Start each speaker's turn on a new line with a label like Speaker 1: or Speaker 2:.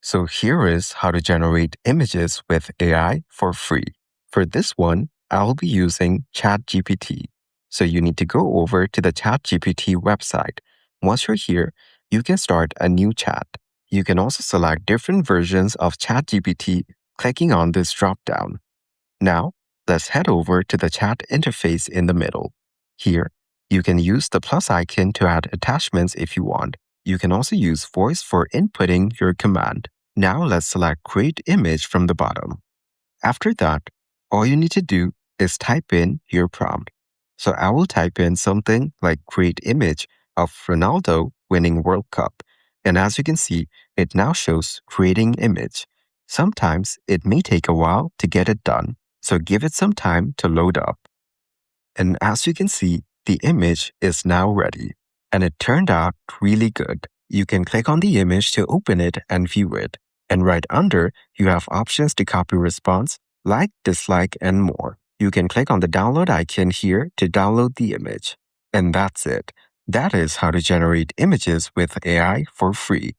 Speaker 1: So here is how to generate images with AI for free. For this one, I'll be using chatgpt. So you need to go over to the chatgpt website. Once you're here, you can start a new chat. You can also select different versions of chatgpt clicking on this drop-down. Now, let's head over to the chat interface in the middle. Here, you can use the plus icon to add attachments if you want. You can also use voice for inputting your command. Now let's select Create Image from the bottom. After that, all you need to do is type in your prompt. So I will type in something like Create Image of Ronaldo winning World Cup. And as you can see, it now shows Creating Image. Sometimes it may take a while to get it done, so give it some time to load up. And as you can see, the image is now ready. And it turned out really good. You can click on the image to open it and view it. And right under, you have options to copy response, like, dislike, and more. You can click on the download icon here to download the image. And that's it. That is how to generate images with AI for free.